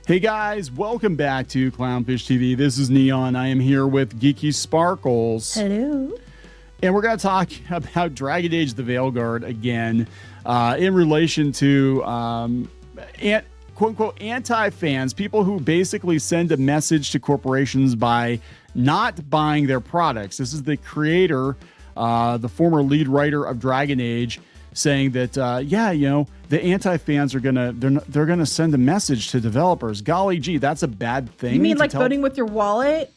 Hey guys, welcome back to Clownfish TV. This is Kneon. I am here with Geeky Sparkles. Hello. And we're going to talk about Dragon Age the Veilguard again in relation to quote-unquote anti-fans, people who basically send a message to corporations by not buying their products. This is the creator, the former lead writer of Dragon Age, saying that, the anti-fans are they're gonna send a message to developers. Golly gee, that's a bad thing. You mean like voting with your wallet?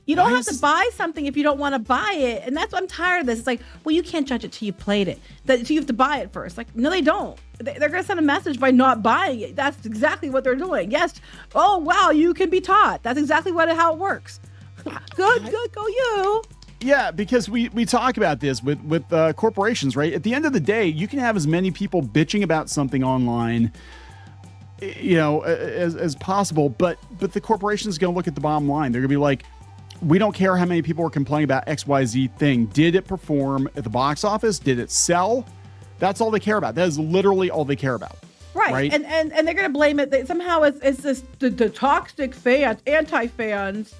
You don't have to buy something if you don't want to buy it. And that's what I'm tired of this. It's like, well, you can't judge it till you played it. So you have to buy it first. Like, no, they don't. They're going to send a message by not buying it. That's exactly what they're doing. Yes. Oh, wow, you can be taught. That's exactly how it works. Good, go you. Yeah, because we talk about this with corporations, right? At the end of the day, you can have as many people bitching about something online, as possible, but the corporation is going to look at the bottom line. They're going to be like, we don't care how many people are complaining about XYZ thing. Did it perform at the box office? Did it sell? That's all they care about. That is literally all they care about. Right? And they're going to blame it. Somehow it's this the toxic fans, anti-fans.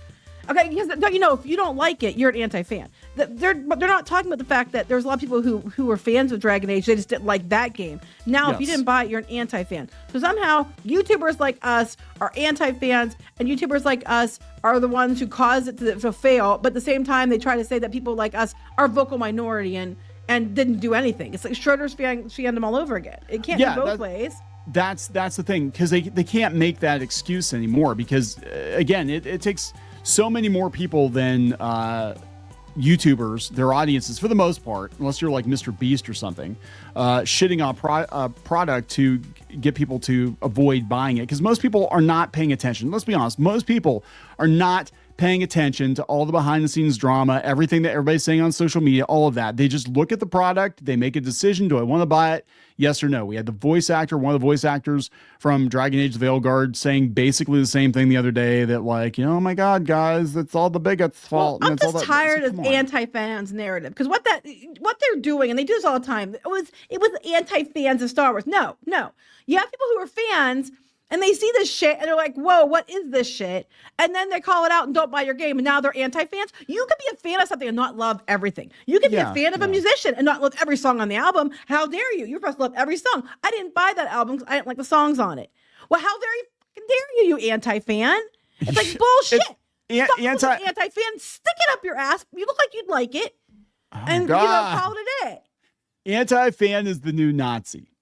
Okay, because if you don't like it, you're an anti-fan. They're not talking about the fact that there's a lot of people who were fans of Dragon Age. They just didn't like that game. Now, If you didn't buy it, you're an anti-fan. So somehow, YouTubers like us are anti-fans, and YouTubers like us are the ones who caused it to fail. But at the same time, they try to say that people like us are vocal minority and didn't do anything. It's like Schroeder's fandom all over again. It can't be both ways. That's the thing, because they can't make that excuse anymore, because, again, it takes so many more people than YouTubers, their audiences, for the most part, unless you're like Mr. Beast or something, shitting on a product to get people to avoid buying it. Because most people are not paying attention. Let's be honest. Most people are not paying attention to all the behind the scenes drama, everything that everybody's saying on social media, all of that. They just look at the product. They make a decision. Do I want to buy it? Yes or no? We had the voice actor, one of the voice actors from Dragon Age the Veilguard, saying basically the same thing the other day, that like, oh my God, guys, it's all the bigots' fault. Well, I'm just tired of anti-fans narrative, because what they're doing, and they do this all the time, it was anti-fans of Star Wars. No. You have people who are fans, and they see this shit, and they're like, whoa, what is this shit? And then they call it out and don't buy your game, and now they're anti-fans. You could be a fan of something and not love everything. You could be a fan of a musician and not love every song on the album. How dare you? You're supposed to love every song. I didn't buy that album because I didn't like the songs on it. Well, how dare you anti-fan? It's like bullshit. Stop anti-fan. Stick it up your ass. You look like you'd like it. And, call it a day. Anti-fan is the new Nazi.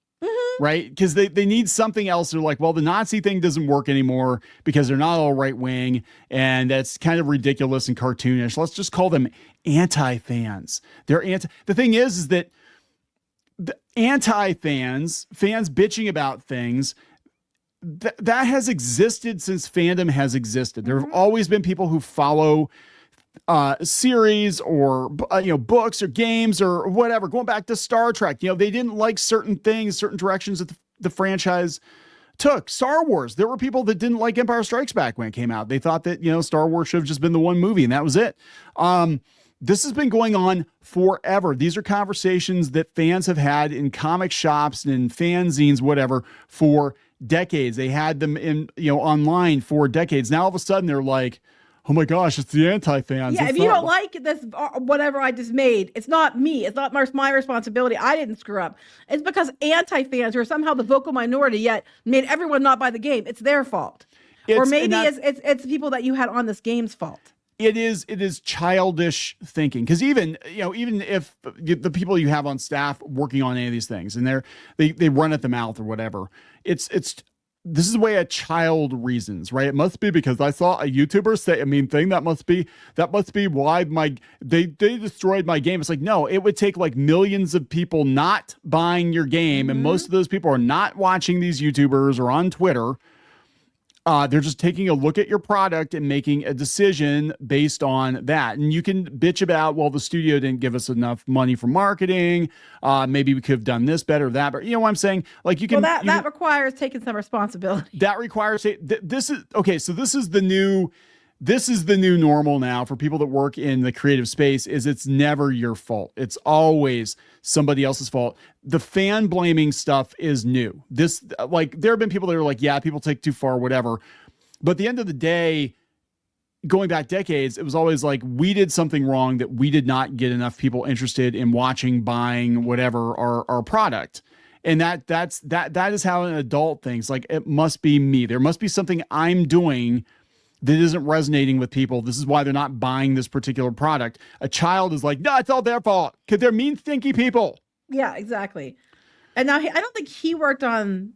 Right? Because they need something else. They're like, well, the Nazi thing doesn't work anymore because they're not all right wing, and that's kind of ridiculous and cartoonish. Let's just call them anti-fans. They're anti. The thing is that the fans bitching about things, that has existed since fandom has existed. There have always been people who follow series or books or games or whatever, going back to Star Trek. They didn't like certain things, certain directions that the franchise took. Star Wars, there were people that didn't like Empire Strikes Back when it came out. They thought that Star Wars should have just been the one movie and that was it. This has been going on forever. These are conversations that fans have had in comic shops and in fanzines, whatever, for decades. They had them in online for decades. Now all of a sudden they're like, oh my gosh, it's the anti-fans. Yeah, if you don't like this, whatever I just made, it's not me. It's not my responsibility. I didn't screw up. It's because anti-fans are somehow the vocal minority yet made everyone not buy the game. It's their fault. Or maybe it's people that you had on this game's fault. It is childish thinking, because even if the people you have on staff working on any of these things and they run at the mouth or whatever, this is the way a child reasons, right? It must be because I saw a YouTuber say a mean thing. That must be why they destroyed my game. It's like, no, it would take like millions of people not buying your game. And most of those people are not watching these YouTubers or on Twitter. They're just taking a look at your product and making a decision based on that. And you can bitch about, well, the studio didn't give us enough money for marketing. Maybe we could have done this better, that. But you know what I'm saying? Like you can. Well, that requires taking some responsibility. That requires this is okay. So this is the new normal now for people that work in the creative space. It's never your fault. It's always somebody else's fault. The fan blaming stuff is new. There have been people that are like, yeah, people take too far, whatever. But at the end of the day, going back decades, it was always like we did something wrong, that we did not get enough people interested in watching, buying, whatever our product. And that is how an adult thinks. Like, it must be me. There must be something I'm doing that isn't resonating with people. This is why they're not buying this particular product. A child is like, no, it's all their fault because they're mean, stinky people. Yeah, exactly. And now I don't think he worked on.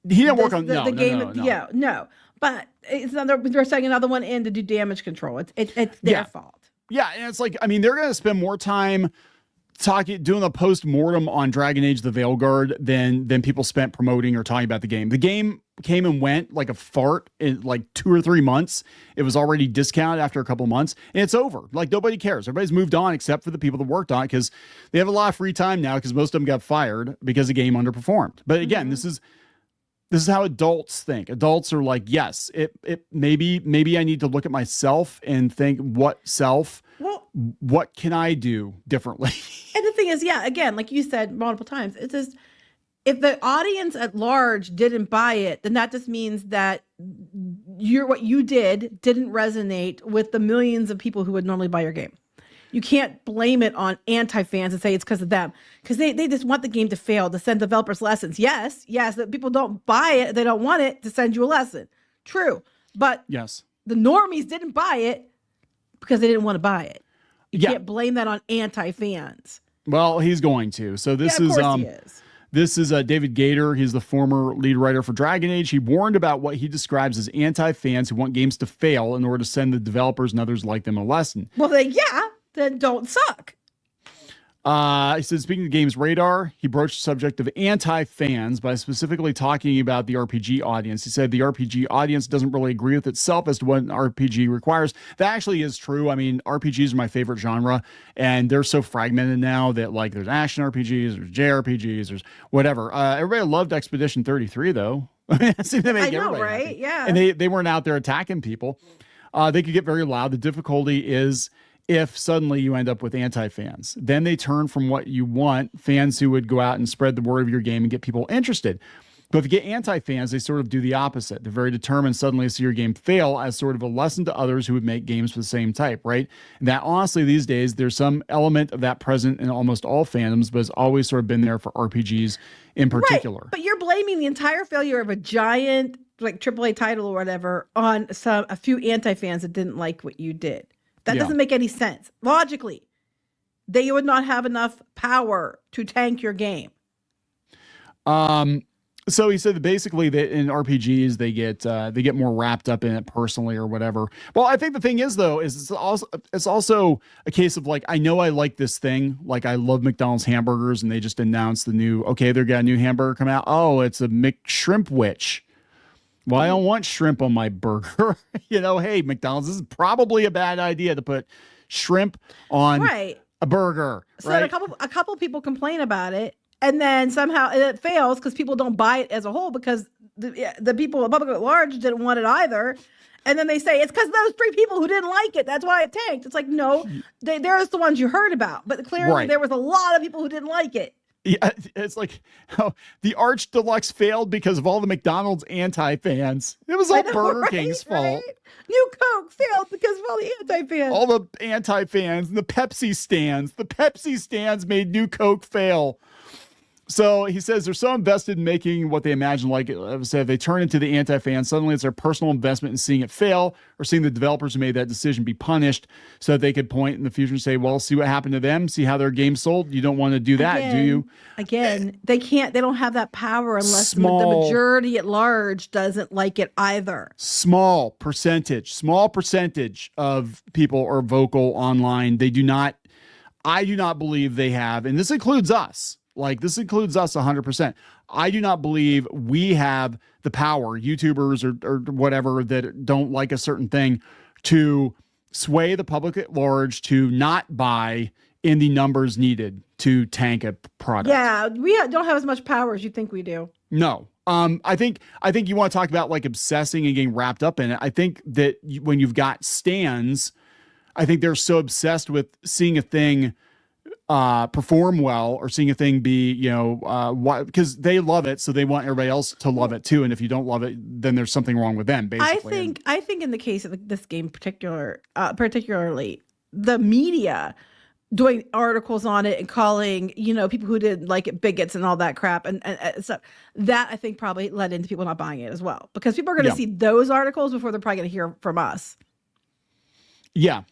He didn't work on the game. No. Yeah, no. But it's another. They're setting another one in to do damage control. It's their fault. Yeah, and it's like, I mean, they're going to spend more time doing a post-mortem on Dragon Age the Veilguard than people spent promoting or talking about the game. The game came and went like a fart in like 2 or 3 months. It was already discounted after a couple of months, and it's over. Like, nobody cares. Everybody's moved on except for the people that worked on it, because they have a lot of free time now, because most of them got fired because the game underperformed. But again, this is how adults think. Adults are like, yes, maybe I need to look at myself and think, what can I do differently? And the thing is, yeah, again, like you said multiple times, it's just, if the audience at large didn't buy it, then that just means that what you didn't resonate with the millions of people who would normally buy your game. You can't blame it on anti-fans and say it's because of them, because they just want the game to fail, to send developers lessons. Yes, that people don't buy it, they don't want it to send you a lesson. True. But yes, the normies didn't buy it because they didn't want to buy it. You can't blame that on anti-fans. Well, he's going to. So this is This is David Gator. He's the former lead writer for Dragon Age. He warned about what he describes as anti-fans who want games to fail in order to send the developers and others like them a lesson. Well, then don't suck. He said, speaking of games radar, he broached the subject of anti-fans by specifically talking about the RPG audience. He said the RPG audience doesn't really agree with itself as to what an RPG requires. That actually is true. I mean, RPGs are my favorite genre, and they're so fragmented now that, like, there's action RPGs, there's JRPGs, there's whatever. Everybody loved Expedition 33, though. It seemed to make everybody right? happy. Yeah. And they weren't out there attacking people. They could get very loud. The difficulty is if suddenly you end up with anti-fans. Then they turn from what you want, fans who would go out and spread the word of your game and get people interested. But if you get anti-fans, they sort of do the opposite. They're very determined suddenly to see your game fail as sort of a lesson to others who would make games for the same type, right? And that, honestly, these days, there's some element of that present in almost all fandoms, but it's always sort of been there for RPGs in particular. Right. But you're blaming the entire failure of a giant, like, AAA title or whatever on a few anti-fans that didn't like what you did. That doesn't make any sense. Logically, they would not have enough power to tank your game. So he said that basically that in RPGs they get more wrapped up in it personally or whatever. Well, I think the thing is, though, is it's also a case of, like, I know I like this thing. Like, I love McDonald's hamburgers, and they just announced they've got a new hamburger come out. Oh, it's a McShrimp Witch. Well, I don't want shrimp on my burger. Hey, McDonald's, this is probably a bad idea to put shrimp on a burger. So a couple people complain about it, and then somehow it fails because people don't buy it as a whole, because the people, the public at large, didn't want it either. And then they say it's because those 3 people who didn't like it, that's why it tanked. It's like, no, there's the ones you heard about, but clearly there was a lot of people who didn't like it. Yeah, it's like how the Arch Deluxe failed because of all the McDonald's anti-fans. It was all Burger King's fault. Right? New Coke failed because of all the anti-fans. All the anti-fans and the Pepsi stands. The Pepsi stands made New Coke fail. So he says they're so invested in making what they imagine, like I said, they turn into the anti-fans. Suddenly it's their personal investment in seeing it fail, or seeing the developers who made that decision be punished, so that they could point in the future and say, well, see what happened to them, see how their game sold. You don't want to do that, do you? Again, they don't have that power unless the majority at large doesn't like it either. Small percentage of people are vocal online. I do not believe they have, and this includes us. Like, this includes us 100%. I do not believe we have the power, YouTubers or whatever, that don't like a certain thing, to sway the public at large to not buy in the numbers needed to tank a product. Yeah, we don't have as much power as you think we do. No. I think you want to talk about, like, obsessing and getting wrapped up in it. I think that when you've got stans, I think they're so obsessed with seeing a thing perform well or seeing a thing be, because they love it, so they want everybody else to love it too. And if you don't love it, then there's something wrong with them. Basically, I think in the case of this game, particularly the media doing articles on it and calling people who didn't like it bigots and all that crap and stuff, that I think probably led into people not buying it as well, because people are going to see those articles before they're probably going to hear from us. Yeah.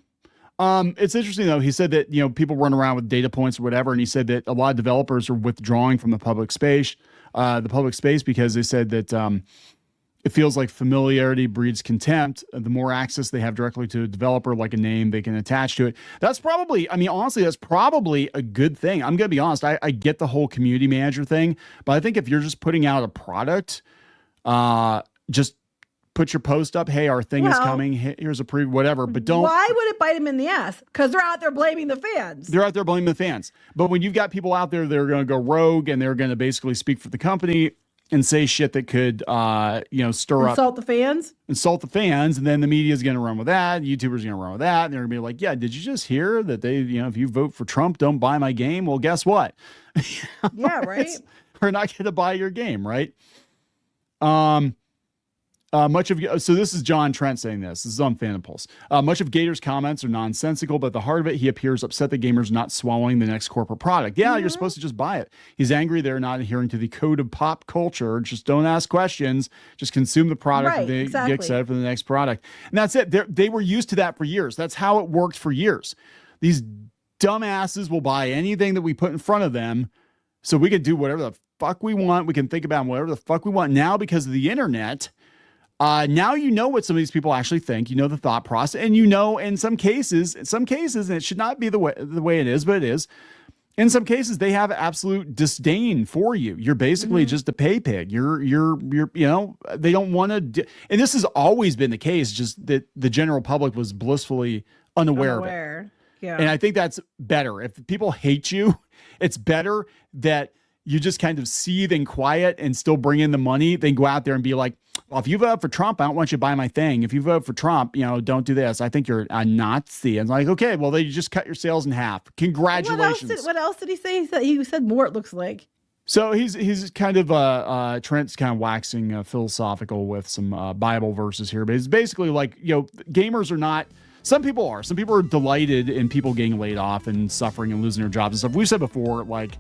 It's interesting though. He said that, people run around with data points or whatever. And he said that a lot of developers are withdrawing from the public space because they said that, it feels like familiarity breeds contempt. The more access they have directly to a developer, like a name they can attach to it. That's probably, honestly, that's probably a good thing. I'm going to be honest. I get the whole community manager thing, but I think if you're just putting out a product, just put your post up. Hey, our thing is coming. Here's a preview, whatever. But don't. Why would it bite them in the ass? Because they're out there blaming the fans. They're out there blaming the fans. But when you've got people out there that are going to go rogue and they're going to basically speak for the company and say shit that could, insult the fans, and then the media is going to run with that. YouTubers are going to run with that. And they're going to be like, yeah, did you just hear that they, if you vote for Trump, don't buy my game? Well, guess what? Yeah, right. We're not going to buy your game, right? So this is John Trent saying this. This is on Phantom Pulse. Much of Gator's comments are nonsensical, but at the heart of it, he appears upset that gamers not swallowing the next corporate product. Yeah, you're supposed to just buy it. He's angry they're not adhering to the code of pop culture. Just don't ask questions. Just consume the product and get excited for the next product. And that's it. They were used to that for years. That's how it worked for years. These dumbasses will buy anything that we put in front of them, so we can do whatever the fuck we want. We can think about whatever the fuck we want. Now, because of the internet, now what some of these people actually think. The thought process, and in some cases, and it should not be the way it is, but it is. In some cases, they have absolute disdain for you. You're basically just a pay pig. You're they don't want to. And this has always been the case. Just that the general public was blissfully unaware of it. Yeah. And I think that's better. If people hate you, it's better that you just kind of seethe and quiet and still bring in the money than go out there and be like, well, if you vote for Trump, I don't want you to buy my thing. If you vote for Trump, don't do this. I think you're a Nazi. And like, okay, well, they just cut your sales in half. Congratulations. What else did he say? He said more, it looks like. So he's kind of Trent's kind of waxing philosophical with some Bible verses here, but it's basically like, gamers are not. Some people are. Some people are delighted in people getting laid off and suffering and losing their jobs and stuff. We've said before, like,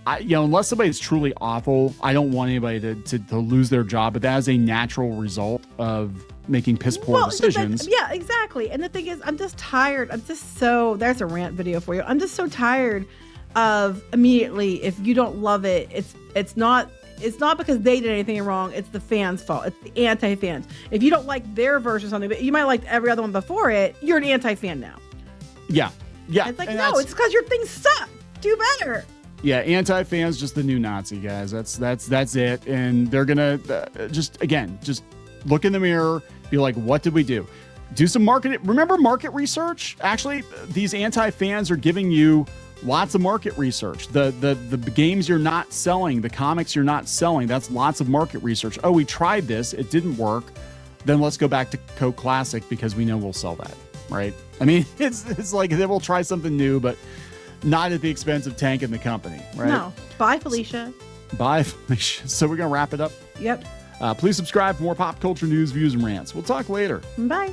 unless somebody's truly awful, I don't want anybody to lose their job, but that is a natural result of making piss poor decisions. Yeah, exactly. And the thing is, I'm just tired. There's a rant video for you. I'm just so tired of immediately, if you don't love it, it's not because they did anything wrong. It's the fans' fault. It's the anti-fans. If you don't like their version of something, but you might like every other one before it, you're an anti-fan now. Yeah. Yeah. It's like, no, it's because your things suck. Do better. Yeah, anti-fans, just the new Nazi, guys. That's it. And they're gonna just look in the mirror, be like, what did we do? Do some market. Remember market research? Actually, these anti-fans are giving you lots of market research. The games you're not selling, the comics you're not selling, that's lots of market research. Oh, we tried this, it didn't work. Then let's go back to Coke Classic because we know we'll sell that, right? I mean, it's like they will try something new, but not at the expense of tanking the company, right? No. Bye, Felicia. Bye, Felicia. So we're going to wrap it up. Yep. Please subscribe for more pop culture news, views, and rants. We'll talk later. Bye.